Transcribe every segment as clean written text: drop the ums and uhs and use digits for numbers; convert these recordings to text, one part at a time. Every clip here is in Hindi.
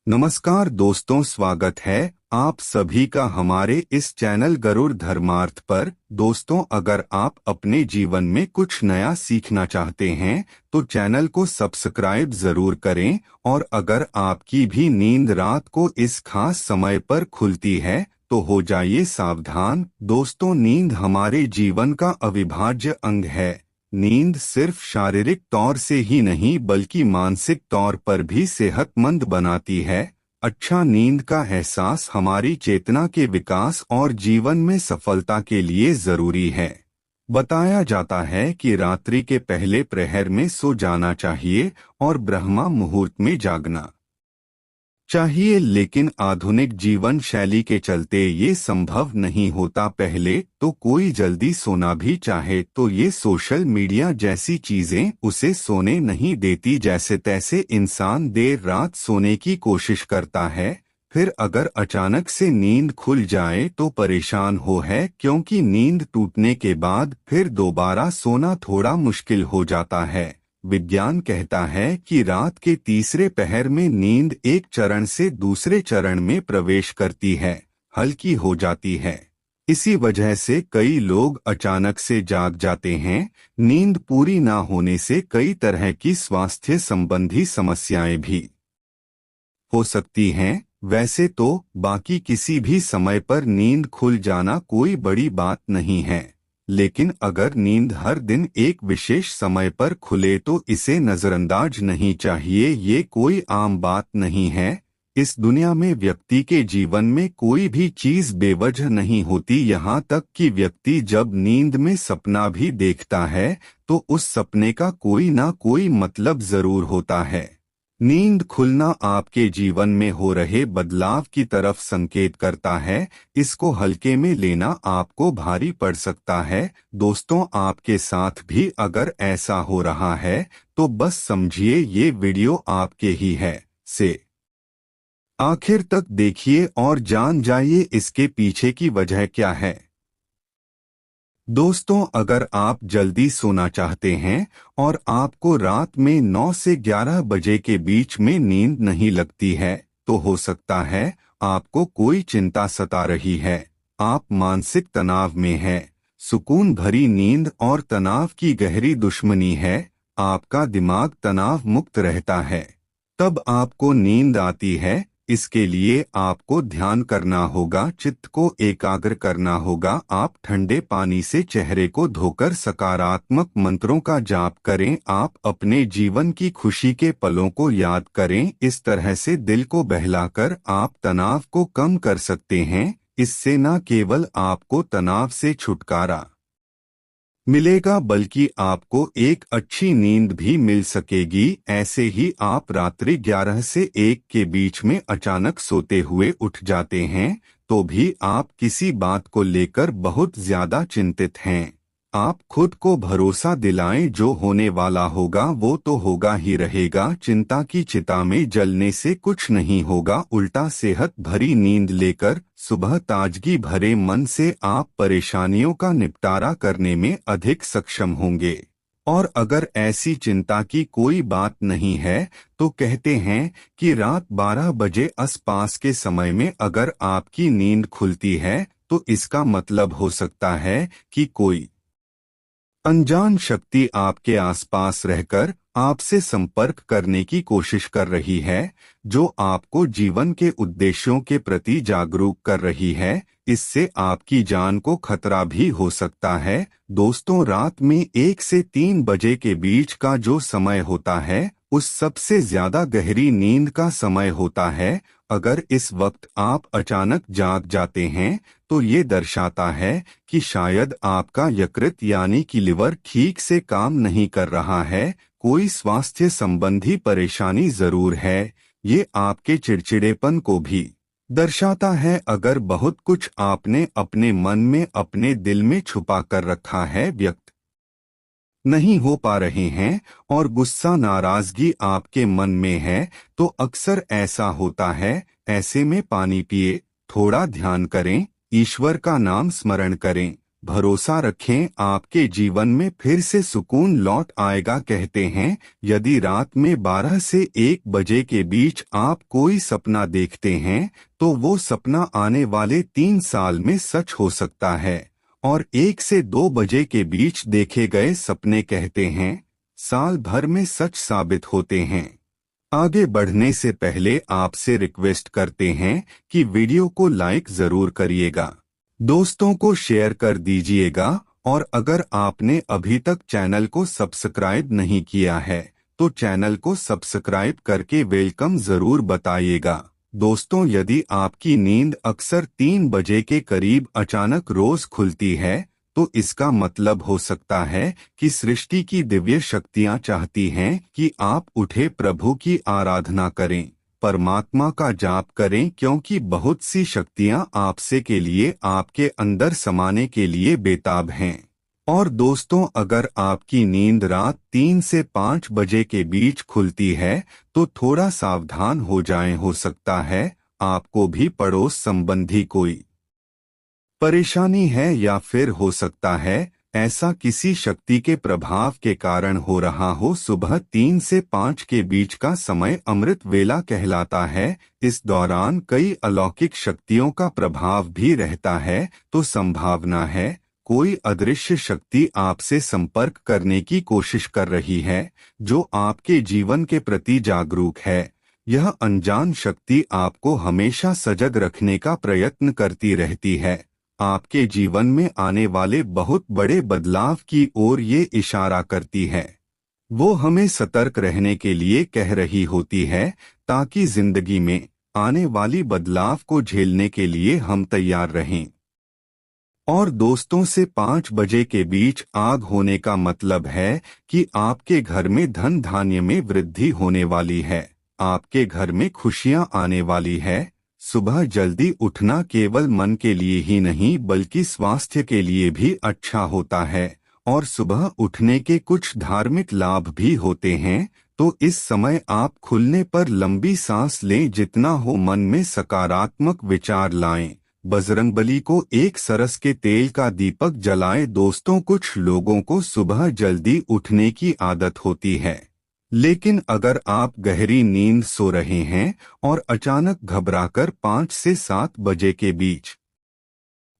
नमस्कार दोस्तों, स्वागत है आप सभी का हमारे इस चैनल गरुड़ धर्मार्थ पर। दोस्तों, अगर आप अपने जीवन में कुछ नया सीखना चाहते हैं तो चैनल को सब्सक्राइब जरूर करें। और अगर आपकी भी नींद रात को इस खास समय पर खुलती है तो हो जाइए सावधान। दोस्तों, नींद हमारे जीवन का अविभाज्य अंग है। नींद सिर्फ शारीरिक तौर से ही नहीं बल्कि मानसिक तौर पर भी सेहतमंद बनाती है। अच्छा नींद का एहसास हमारी चेतना के विकास और जीवन में सफलता के लिए जरूरी है। बताया जाता है कि रात्रि के पहले प्रहर में सो जाना चाहिए और ब्रह्मा मुहूर्त में जागना चाहिए, लेकिन आधुनिक जीवन शैली के चलते ये संभव नहीं होता। पहले तो कोई जल्दी सोना भी चाहे तो ये सोशल मीडिया जैसी चीजें उसे सोने नहीं देती। जैसे तैसे इंसान देर रात सोने की कोशिश करता है, फिर अगर अचानक से नींद खुल जाए तो परेशान हो है, क्योंकि नींद टूटने के बाद फिर दोबारा सोना थोड़ा मुश्किल हो जाता है। विज्ञान कहता है कि रात के तीसरे पहर में नींद एक चरण से दूसरे चरण में प्रवेश करती है, हल्की हो जाती है। इसी वजह से कई लोग अचानक से जाग जाते हैं। नींद पूरी ना होने से कई तरह की स्वास्थ्य संबंधी समस्याएं भी हो सकती हैं। वैसे तो बाकी किसी भी समय पर नींद खुल जाना कोई बड़ी बात नहीं है, लेकिन अगर नींद हर दिन एक विशेष समय पर खुले तो इसे नजरअंदाज नहीं चाहिए। ये कोई आम बात नहीं है। इस दुनिया में व्यक्ति के जीवन में कोई भी चीज बेवजह नहीं होती। यहाँ तक कि व्यक्ति जब नींद में सपना भी देखता है तो उस सपने का कोई ना कोई मतलब जरूर होता है। नींद खुलना आपके जीवन में हो रहे बदलाव की तरफ संकेत करता है। इसको हल्के में लेना आपको भारी पड़ सकता है। दोस्तों, आपके साथ भी अगर ऐसा हो रहा है तो बस समझिए ये वीडियो आपके ही है। से आखिर तक देखिए और जान जाइए इसके पीछे की वजह क्या है। दोस्तों, अगर आप जल्दी सोना चाहते हैं और आपको रात में 9 से 11 बजे के बीच में नींद नहीं लगती है तो हो सकता है आपको कोई चिंता सता रही है। आप मानसिक तनाव में हैं। सुकून भरी नींद और तनाव की गहरी दुश्मनी है। आपका दिमाग तनाव मुक्त रहता है, तब आपको नींद आती है। इसके लिए आपको ध्यान करना होगा, चित्त को एकाग्र करना होगा। आप ठंडे पानी से चेहरे को धोकर सकारात्मक मंत्रों का जाप करें। आप अपने जीवन की खुशी के पलों को याद करें। इस तरह से दिल को बहलाकर आप तनाव को कम कर सकते हैं। इससे न केवल आपको तनाव से छुटकारा मिलेगा बल्कि आपको एक अच्छी नींद भी मिल सकेगी। ऐसे ही आप रात्रि 11 से 1 के बीच में अचानक सोते हुए उठ जाते हैं तो भी आप किसी बात को लेकर बहुत ज्यादा चिंतित हैं। आप खुद को भरोसा दिलाएं, जो होने वाला होगा वो तो होगा ही रहेगा। चिंता की चिता में जलने से कुछ नहीं होगा, उल्टा सेहत भरी नींद लेकर सुबह ताजगी भरे मन से आप परेशानियों का निपटारा करने में अधिक सक्षम होंगे। और अगर ऐसी चिंता की कोई बात नहीं है तो कहते हैं कि रात 12 बजे आसपास के समय में अगर आपकी नींद खुलती है तो इसका मतलब हो सकता है कि कोई अनजान शक्ति आपके आसपास रहकर आपसे संपर्क करने की कोशिश कर रही है, जो आपको जीवन के उद्देश्यों के प्रति जागरूक कर रही है। इससे आपकी जान को खतरा भी हो सकता है। दोस्तों, रात में 1 से 3 बजे के बीच का जो समय होता है उस सबसे ज्यादा गहरी नींद का समय होता है। अगर इस वक्त आप अचानक जाग जाते हैं तो ये दर्शाता है कि शायद आपका यकृत यानी कि लिवर ठीक से काम नहीं कर रहा है। कोई स्वास्थ्य संबंधी परेशानी जरूर है। ये आपके चिड़चिड़ेपन को भी दर्शाता है। अगर बहुत कुछ आपने अपने मन में अपने दिल में छुपा कर रखा है, व्यक्त नहीं हो पा रहे हैं और गुस्सा नाराजगी आपके मन में है तो अक्सर ऐसा होता है। ऐसे में पानी पिए, थोड़ा ध्यान करें, ईश्वर का नाम स्मरण करें। भरोसा रखें, आपके जीवन में फिर से सुकून लौट आएगा। कहते हैं यदि रात में 12 से 1 बजे के बीच आप कोई सपना देखते हैं तो वो सपना आने वाले 3 साल में सच हो सकता है, और 1 से 2 बजे के बीच देखे गए सपने कहते हैं साल भर में सच साबित होते हैं। आगे बढ़ने से पहले आपसे रिक्वेस्ट करते हैं कि वीडियो को लाइक जरूर करिएगा, दोस्तों को शेयर कर दीजिएगा, और अगर आपने अभी तक चैनल को सब्सक्राइब नहीं किया है तो चैनल को सब्सक्राइब करके वेलकम जरूर बताइएगा। दोस्तों, यदि आपकी नींद अक्सर 3 बजे के करीब अचानक रोज खुलती है तो इसका मतलब हो सकता है कि सृष्टि की दिव्य शक्तियां चाहती हैं कि आप उठे प्रभु की आराधना करें, परमात्मा का जाप करें, क्योंकि बहुत सी शक्तियां आपसे के लिए आपके अंदर समाने के लिए बेताब हैं। और दोस्तों, अगर आपकी नींद रात 3 से 5 बजे के बीच खुलती है तो थोड़ा सावधान हो जाएं, हो सकता है आपको भी पड़ोस संबंधी कोई परेशानी है, या फिर हो सकता है ऐसा किसी शक्ति के प्रभाव के कारण हो रहा हो। सुबह 3 से 5 के बीच का समय अमृत वेला कहलाता है। इस दौरान कई अलौकिक शक्तियों का प्रभाव भी रहता है, तो संभावना है कोई अदृश्य शक्ति आपसे संपर्क करने की कोशिश कर रही है, जो आपके जीवन के प्रति जागरूक है। यह अनजान शक्ति आपको हमेशा सजग रखने का प्रयत्न करती रहती है, आपके जीवन में आने वाले बहुत बड़े बदलाव की ओर ये इशारा करती है। वो हमें सतर्क रहने के लिए कह रही होती है, ताकि जिंदगी में आने वाली बदलाव को झेलने के लिए हम तैयार रहें। और दोस्तों, से 5 बजे के बीच आग होने का मतलब है कि आपके घर में धन धान्य में वृद्धि होने वाली है, आपके घर में खुशियां आने वाली है। सुबह जल्दी उठना केवल मन के लिए ही नहीं बल्कि स्वास्थ्य के लिए भी अच्छा होता है, और सुबह उठने के कुछ धार्मिक लाभ भी होते हैं। तो इस समय आप खुलने पर लंबी सांस लें, जितना हो मन में सकारात्मक विचार लाएं, बजरंगबली को एक सरस के तेल का दीपक जलाएं। दोस्तों, कुछ लोगों को सुबह जल्दी उठने की आदत होती है, लेकिन अगर आप गहरी नींद सो रहे हैं और अचानक घबराकर 5 से 7 बजे के बीच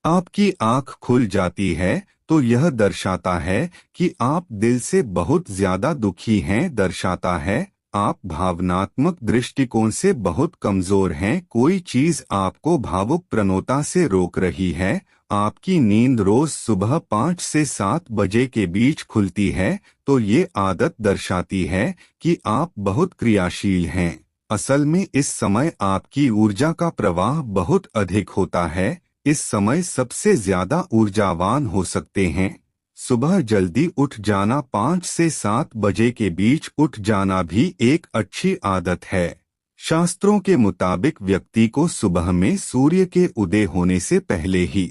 आपकी आंख खुल जाती है तो यह दर्शाता है कि आप दिल से बहुत ज्यादा दुखी हैं, दर्शाता है आप भावनात्मक दृष्टिकोण से बहुत कमजोर हैं, कोई चीज आपको भावुक प्रवणता से रोक रही है। आपकी नींद रोज सुबह 5 से 7 बजे के बीच खुलती है तो ये आदत दर्शाती है कि आप बहुत क्रियाशील हैं। असल में इस समय आपकी ऊर्जा का प्रवाह बहुत अधिक होता है, इस समय सबसे ज्यादा ऊर्जावान हो सकते हैं। सुबह जल्दी उठ जाना, 5 से 7 बजे के बीच उठ जाना भी एक अच्छी आदत है। शास्त्रों के मुताबिक व्यक्ति को सुबह में सूर्य के उदय होने से पहले ही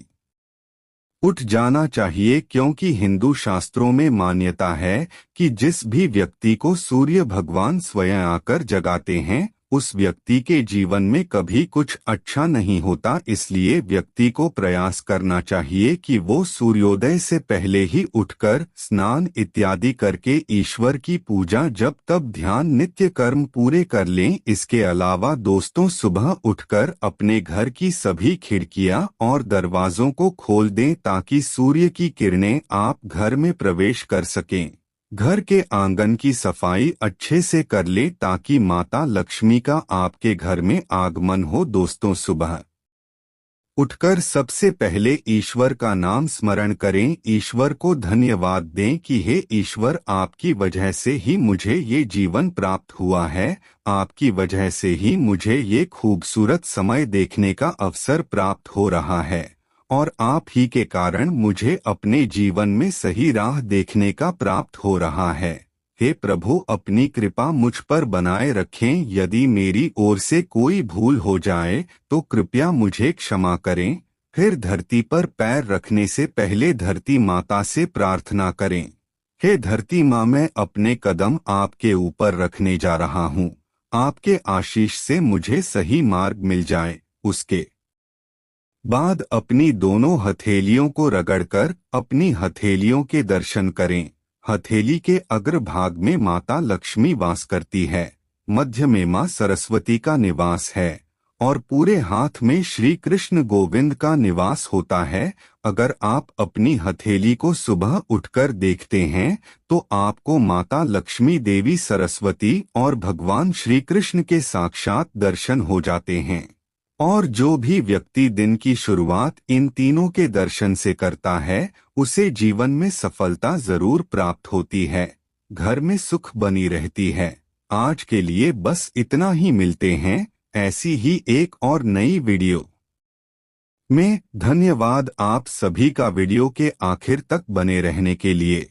उठ जाना चाहिए, क्योंकि हिंदू शास्त्रों में मान्यता है कि जिस भी व्यक्ति को सूर्य भगवान स्वयं आकर जगाते हैं उस व्यक्ति के जीवन में कभी कुछ अच्छा नहीं होता। इसलिए व्यक्ति को प्रयास करना चाहिए कि वो सूर्योदय से पहले ही उठकर स्नान इत्यादि करके ईश्वर की पूजा जप तप ध्यान नित्य कर्म पूरे कर लें। इसके अलावा दोस्तों, सुबह उठकर अपने घर की सभी खिड़कियां और दरवाजों को खोल दें ताकि सूर्य की किरणें आप घर में प्रवेश कर सकें। घर के आंगन की सफाई अच्छे से कर ले ताकि माता लक्ष्मी का आपके घर में आगमन हो। दोस्तों, सुबह उठकर सबसे पहले ईश्वर का नाम स्मरण करें, ईश्वर को धन्यवाद दें कि हे ईश्वर, आपकी वजह से ही मुझे ये जीवन प्राप्त हुआ है, आपकी वजह से ही मुझे ये खूबसूरत समय देखने का अवसर प्राप्त हो रहा है, और आप ही के कारण मुझे अपने जीवन में सही राह देखने का प्राप्त हो रहा है। हे प्रभु, अपनी कृपा मुझ पर बनाए रखें, यदि मेरी ओर से कोई भूल हो जाए तो कृपया मुझे क्षमा करें। फिर धरती पर पैर रखने से पहले धरती माता से प्रार्थना करें, हे धरती माँ, मैं अपने कदम आपके ऊपर रखने जा रहा हूँ, आपके आशीष से मुझे सही मार्ग मिल जाए। उसके बाद अपनी दोनों हथेलियों को रगड़कर अपनी हथेलियों के दर्शन करें। हथेली के अग्रभाग में माता लक्ष्मी वास करती है, मध्य में मां सरस्वती का निवास है और पूरे हाथ में श्री कृष्ण गोविंद का निवास होता है। अगर आप अपनी हथेली को सुबह उठकर देखते हैं तो आपको माता लक्ष्मी, देवी सरस्वती और भगवान श्री कृष्ण के साक्षात दर्शन हो जाते हैं। और जो भी व्यक्ति दिन की शुरुआत इन तीनों के दर्शन से करता है उसे जीवन में सफलता जरूर प्राप्त होती है, घर में सुख बनी रहती है। आज के लिए बस इतना ही, मिलते हैं ऐसी ही एक और नई वीडियो में। धन्यवाद आप सभी का वीडियो के आखिर तक बने रहने के लिए।